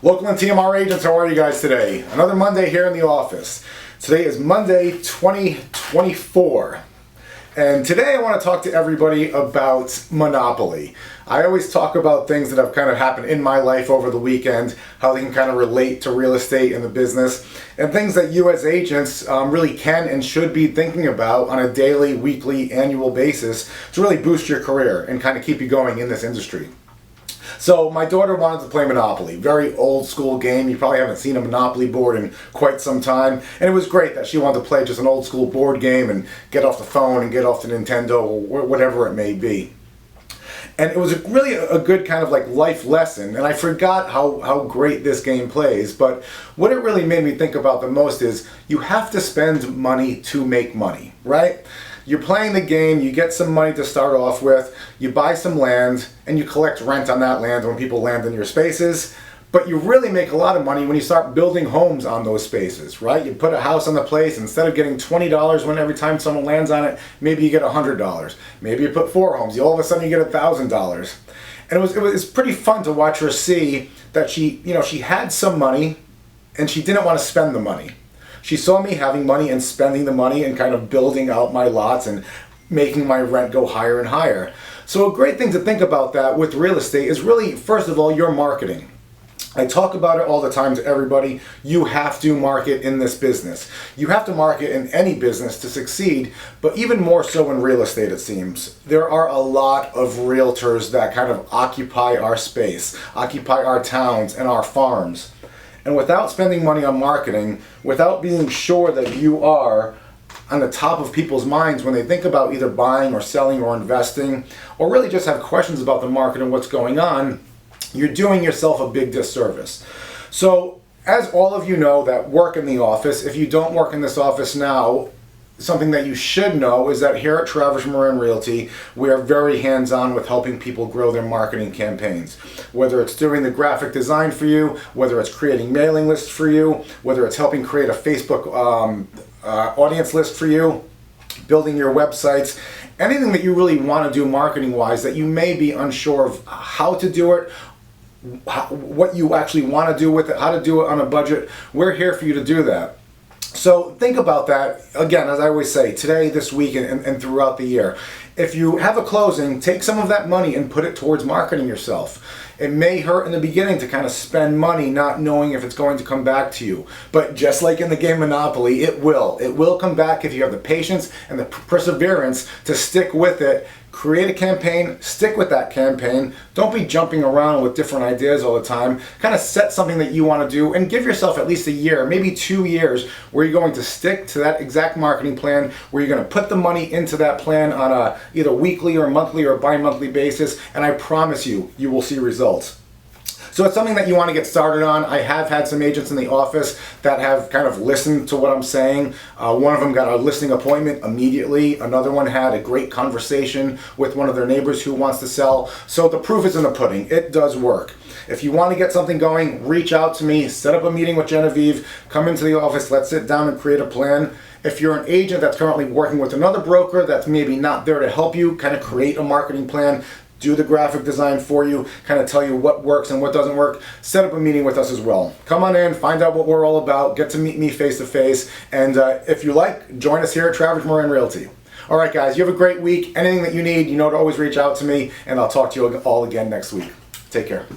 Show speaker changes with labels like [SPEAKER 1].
[SPEAKER 1] Local and TMR agents, how are you guys today? Another Monday here in the office. Today is Monday 2024. And today I want to talk to everybody about Monopoly. I always talk about things that have kind of happened in my life over the weekend, how they can kind of relate to real estate and the business, and things that you as agents really can and should be thinking about on a daily, weekly, annual basis to really boost your career and kind of keep you going in this industry. So my daughter wanted to play Monopoly, very old school game. You probably haven't seen a Monopoly board in quite some time. And it was great that she wanted to play just an old school board game and get off the phone and get off the Nintendo or whatever it may be. And it was really a good kind of like life lesson. And I forgot how great this game plays. But what it really made me think about the most is you have to spend money to make money, right? You're playing the game, you get some money to start off with, you buy some land, and you collect rent on that land when people land in your spaces. But you really make a lot of money when you start building homes on those spaces, right? You put a house on the place, instead of getting $20 when every time someone lands on it, maybe you get $100. Maybe you put 4 homes, all of a sudden you get $1,000. And it was pretty fun to watch her see that she had some money and she didn't want to spend the money. She saw me having money and spending the money and kind of building out my lots and making my rent go higher and higher. So a great thing to think about that with real estate is really, first of all, your marketing. I talk about it all the time to everybody. You have to market in this business. You have to market in any business to succeed, but even more so in real estate, it seems. There are a lot of realtors that kind of occupy our space, occupy our towns and our farms. And without spending money on marketing, without being sure that you are on the top of people's minds when they think about either buying or selling or investing, or really just have questions about the market and what's going on, you're doing yourself a big disservice. So, as all of you know that work in the office, if you don't work in this office now, something that you should know is that here at Travis Moran Realty, we are very hands-on with helping people grow their marketing campaigns. Whether it's doing the graphic design for you, whether it's creating mailing lists for you, whether it's helping create a Facebook audience list for you, building your websites, anything that you really want to do marketing-wise that you may be unsure of how to do it, what you actually want to do with it, how to do it on a budget, we're here for you to do that. So think about that, again, as I always say, today, this week, and throughout the year. If you have a closing, take some of that money and put it towards marketing yourself. It may hurt in the beginning to kind of spend money not knowing if it's going to come back to you. But just like in the game Monopoly, it will. It will come back if you have the patience and the perseverance to stick with it. Create a campaign, stick with that campaign. Don't be jumping around with different ideas all the time. Kind of set something that you want to do and give yourself at least a year, maybe 2 years, where you're going to stick to that exact marketing plan, where you're going to put the money into that plan on a either weekly or monthly or bi-monthly basis, and I promise you, you will see results. So it's something that you want to get started on. I have had some agents in the office that have kind of listened to what I'm saying. One of them got a listing appointment immediately. Another one had a great conversation with one of their neighbors who wants to sell. So the proof is in the pudding. It does work. If you want to get something going, reach out to me, set up a meeting with Genevieve, come into the office, let's sit down and create a plan. If you're an agent that's currently working with another broker that's maybe not there to help you kind of create a marketing plan, do the graphic design for you, kind of tell you what works and what doesn't work, set up a meeting with us as well. Come on in, find out what we're all about, get to meet me face to face, and if you like, join us here at Travis Moran Realty. All right, guys, you have a great week. Anything that you need, you know to always reach out to me, and I'll talk to you all again next week. Take care.